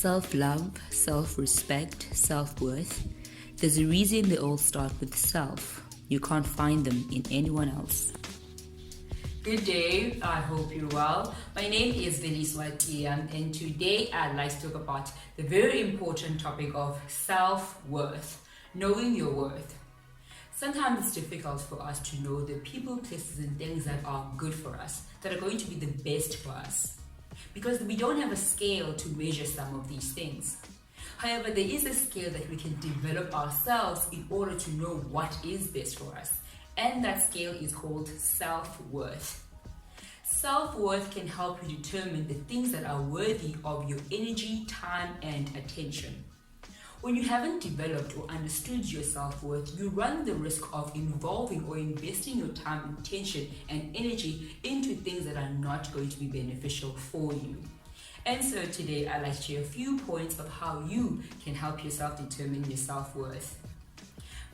Self-love, self-respect, self-worth. There's a reason they all start with self. You can't find them in anyone else. Good day, I hope you're well. My name is Veliswati and today I'd like to talk about the very important topic of self-worth, knowing your worth. Sometimes it's difficult for us to know the people, places and things that are good for us, that are going to be the best for us, because we don't have a scale to measure some of these things. However, there is a scale that we can develop ourselves in order to know what is best for us. And that scale is called self-worth. Self-worth can help you determine the things that are worthy of your energy, time, and attention. When you haven't developed or understood your self-worth, you run the risk of involving or investing your time, attention, and energy into things that are not going to be beneficial for you. And so today, I'd like to share a few points of how you can help yourself determine your self-worth.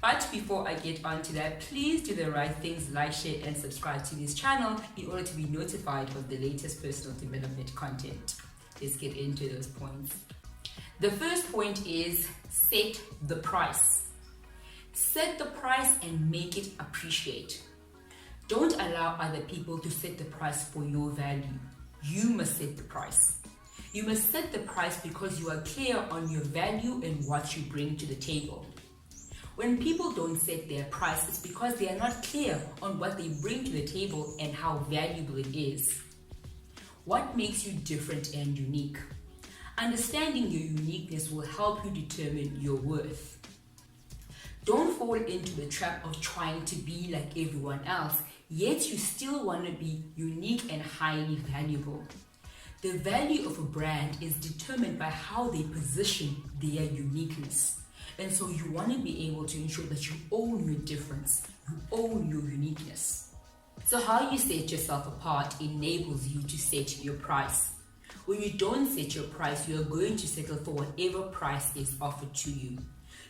But before I get onto that, please do the right things, like, share, and subscribe to this channel in order to be notified of the latest personal development content. Let's get into those points. The first point is set the price. Set the price and make it appreciate. Don't allow other people to set the price for your value. You must set the price. You must set the price because you are clear on your value and what you bring to the table. When people don't set their price, it's because they are not clear on what they bring to the table and how valuable it is. What makes you different and unique? Understanding your uniqueness will help you determine your worth. Don't fall into the trap of trying to be like everyone else, yet you still want to be unique and highly valuable. The value of a brand is determined by how they position their uniqueness. And so you want to be able to ensure that you own your difference, you own your uniqueness. So how you set yourself apart enables you to set your price. When you don't set your price, you are going to settle for whatever price is offered to you.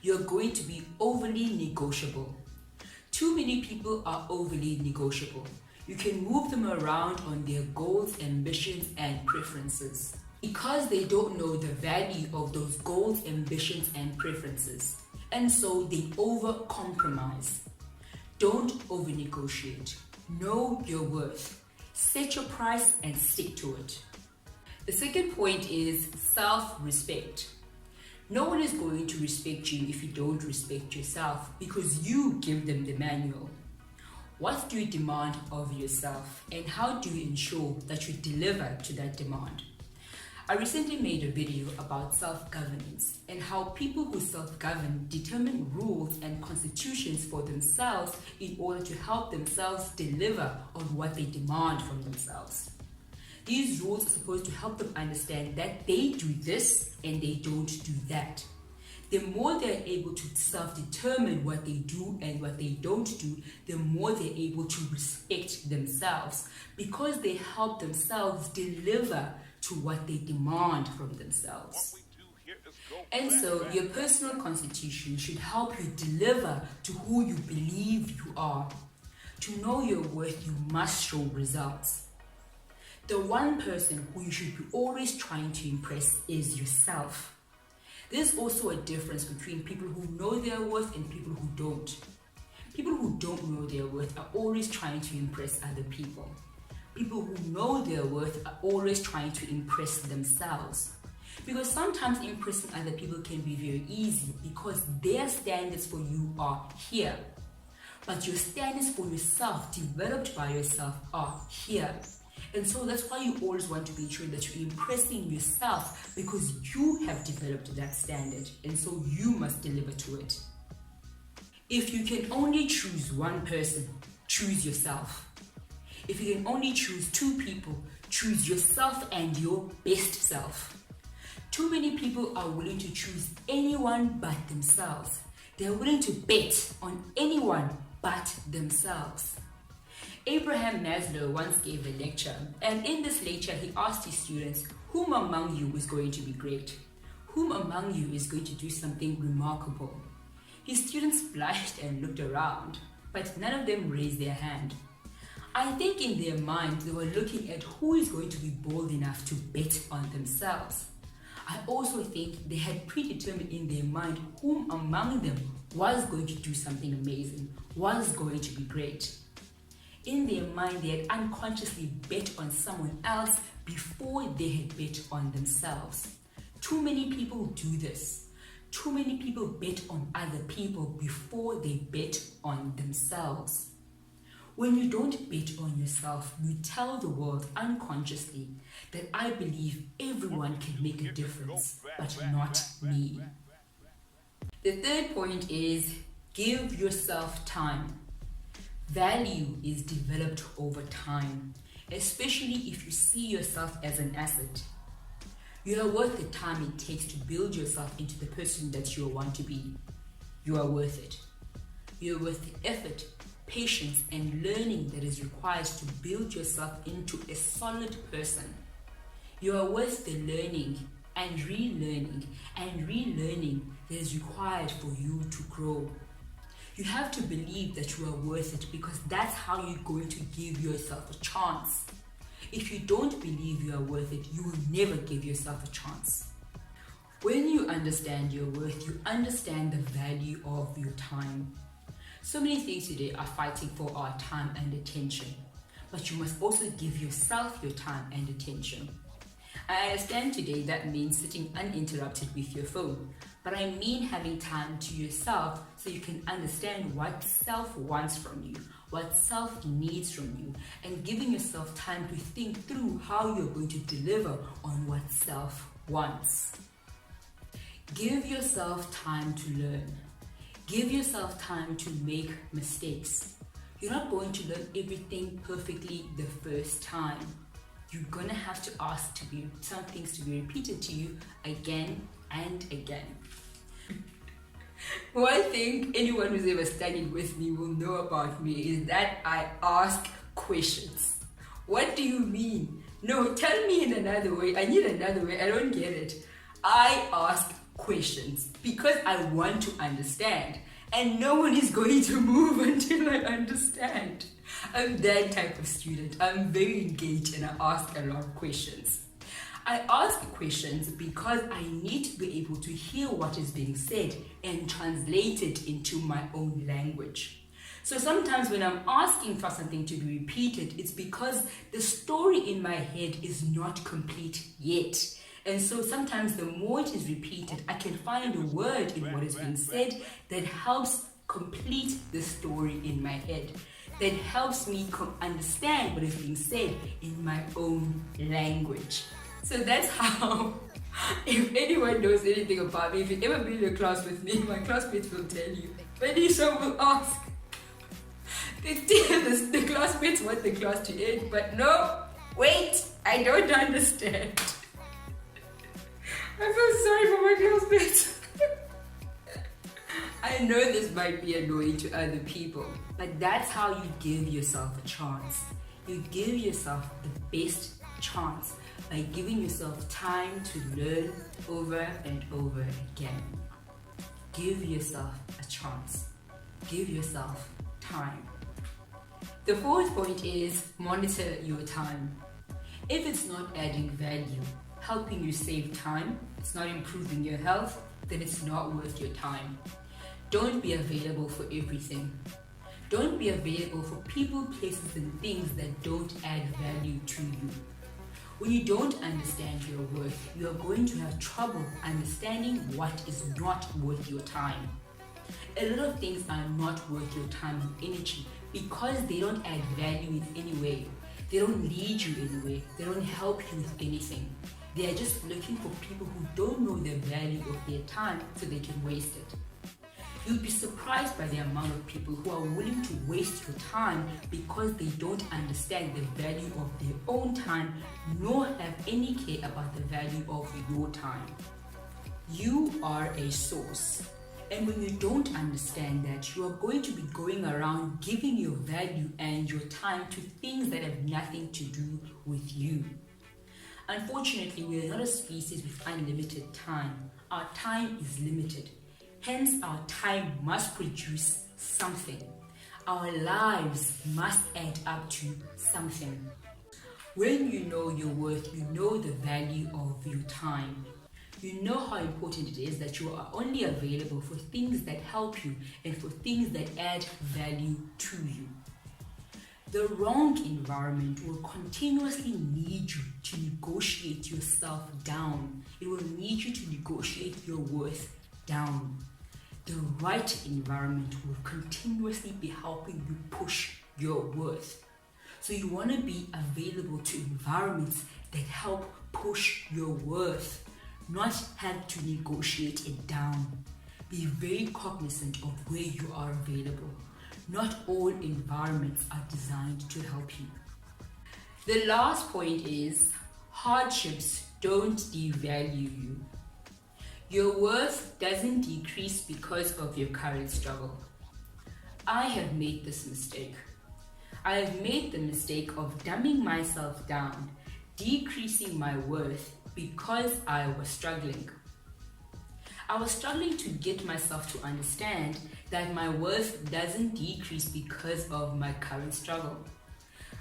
You're going to be overly negotiable. Too many people are overly negotiable. You can move them around on their goals, ambitions, and preferences. Because they don't know the value of those goals, ambitions, and preferences. And so they over-compromise. Don't over-negotiate. Know your worth. Set your price and stick to it. The second point is self-respect. No one is going to respect you if you don't respect yourself, because you give them the manual. What do you demand of yourself, and how do you ensure that you deliver to that demand? I recently made a video about self-governance and how people who self-govern determine rules and constitutions for themselves in order to help themselves deliver on what they demand from themselves. These rules are supposed to help them understand that they do this and they don't do that. The more they're able to self-determine what they do and what they don't do, the more they're able to respect themselves, because they help themselves deliver to what they demand from themselves. And so your personal constitution should help you deliver to who you believe you are. To know your worth, you must show results. The one person who you should be always trying to impress is yourself. There's also a difference between people who know their worth and people who don't. People who don't know their worth are always trying to impress other people. People who know their worth are always trying to impress themselves. Because sometimes impressing other people can be very easy because their standards for you are here. But your standards for yourself, developed by yourself, are here. And so that's why you always want to be sure that you're impressing yourself, because you have developed that standard and so you must deliver to it. If you can only choose one person, choose yourself. If you can only choose two people, choose yourself and your best self. Too many people are willing to choose anyone but themselves. They're willing to bet on anyone but themselves. Abraham Maslow once gave a lecture, and in this lecture he asked his students, whom among you is going to be great? Whom among you is going to do something remarkable? His students blushed and looked around, but none of them raised their hand. I think in their mind they were looking at who is going to be bold enough to bet on themselves. I also think they had predetermined in their mind whom among them was going to do something amazing, was going to be great. In their mind, they had unconsciously bet on someone else before they had bet on themselves. Too many people do this. Too many people bet on other people before they bet on themselves. When you don't bet on yourself, you tell the world unconsciously that I believe everyone can make a difference, but not me. The third point is give yourself time. Value is developed over time, especially if you see yourself as an asset. You are worth the time it takes to build yourself into the person that you want to be. You are worth it. You are worth the effort, patience, and learning that is required to build yourself into a solid person. You are worth the learning and relearning that is required for you to grow. You have to believe that you are worth it, because that's how you're going to give yourself a chance. If you don't believe you are worth it, you will never give yourself a chance. When you understand your worth, you understand the value of your time. So many things today are fighting for our time and attention, but you must also give yourself your time and attention. I understand today that means sitting uninterrupted with your phone, but I mean having time to yourself so you can understand what self wants from you, what self needs from you, and giving yourself time to think through how you're going to deliver on what self wants. Give yourself time to learn. Give yourself time to make mistakes. You're not going to learn everything perfectly the first time. You're gonna have to ask some things to be repeated to you again and again. One thing anyone who's ever studied with me will know about me is that I ask questions. What do you mean? No, tell me in another way. I need another way. I don't get it. I ask questions because I want to understand, and no one is going to move until I understand. I'm that type of student. I'm very engaged and I ask a lot of questions. I ask questions because I need to be able to hear what is being said and translate it into my own language. So sometimes when I'm asking for something to be repeated, it's because the story in my head is not complete yet. And so sometimes the more it is repeated, I can find a word in what is being said that helps complete the story in my head, that helps me understand what is being said in my own language. So that's how, if anyone knows anything about me, if you've ever been in a class with me, my classmates will tell you. Venetia will ask. The classmates want the class to end, but no, wait, I don't understand. I feel sorry for my classmates. I know this might be annoying to other people, but that's how you give yourself a chance. You give yourself the best chance by giving yourself time to learn over and over again. Give yourself a chance. Give yourself time. The fourth point is monitor your time. If it's not adding value, helping you save time, it's not improving your health, then it's not worth your time. Don't be available for everything. Don't be available for people, places, and things that don't add value to you. When you don't understand your worth, you are going to have trouble understanding what is not worth your time. A lot of things are not worth your time and energy because they don't add value in any way. They don't lead you anywhere. They don't help you with anything. They are just looking for people who don't know the value of their time so they can waste it. You'll be surprised by the amount of people who are willing to waste your time because they don't understand the value of their own time, nor have any care about the value of your time. You are a source. And when you don't understand that, you are going to be going around giving your value and your time to things that have nothing to do with you. Unfortunately, we are not a species with unlimited time. Our time is limited. Hence, our time must produce something. Our lives must add up to something. When you know your worth, you know the value of your time. You know how important it is that you are only available for things that help you and for things that add value to you. The wrong environment will continuously need you to negotiate yourself down. It will need you to negotiate your worth down. The right environment will continuously be helping you push your worth. So you want to be available to environments that help push your worth, not have to negotiate it down. Be very cognizant of where you are available. Not all environments are designed to help you. The last point is hardships don't devalue you. Your worth doesn't decrease because of your current struggle. I have made this mistake. I have made the mistake of dumbing myself down, decreasing my worth because I was struggling. I was struggling to get myself to understand that my worth doesn't decrease because of my current struggle.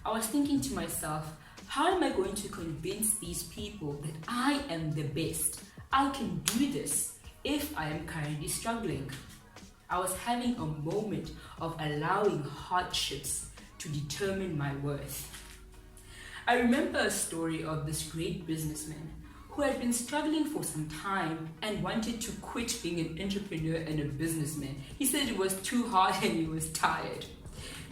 I was thinking to myself, how am I going to convince these people that I am the best? I can do this if I am currently struggling. I was having a moment of allowing hardships to determine my worth. I remember a story of this great businessman who had been struggling for some time and wanted to quit being an entrepreneur and a businessman. He said it was too hard and he was tired.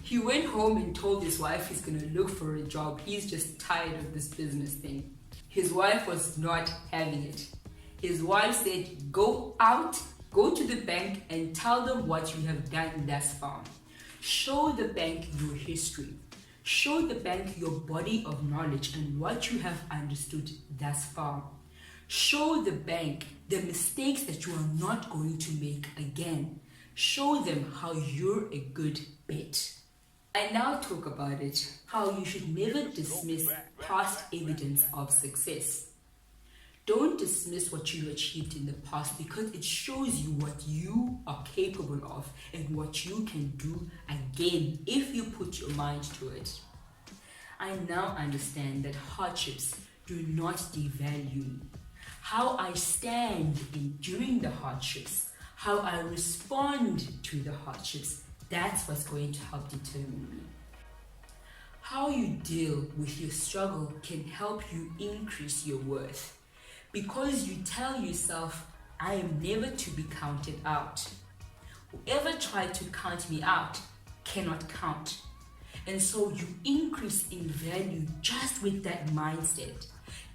He went home and told his wife he's going to look for a job. He's just tired of this business thing. His wife was not having it. His wife said, go out, go to the bank and tell them what you have done thus far. Show the bank your history. Show the bank your body of knowledge and what you have understood thus far. Show the bank the mistakes that you are not going to make again. Show them how you're a good bet. I now talk about it, how you should never dismiss past evidence of success. Don't dismiss what you achieved in the past because it shows you what you are capable of and what you can do again if you put your mind to it. I now understand that hardships do not devalue me. How I stand during the hardships, how I respond to the hardships, that's what's going to help determine me. How you deal with your struggle can help you increase your worth. Because you tell yourself, I am never to be counted out. Whoever tried to count me out cannot count. And so you increase in value just with that mindset,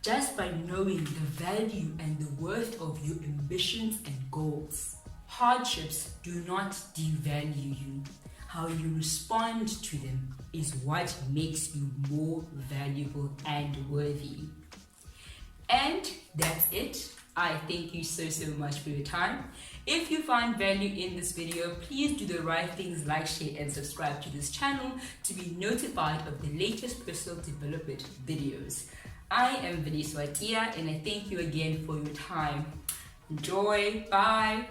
just by knowing the value and the worth of your ambitions and goals. Hardships do not devalue you. How you respond to them is what makes you more valuable and worthy. And that's it. I thank you so much for your time. If you find value in this video, please do the right things, like, share and subscribe to this channel to be notified of the latest personal development videos. I am Vanessa and I thank you again for your time. Enjoy. Bye.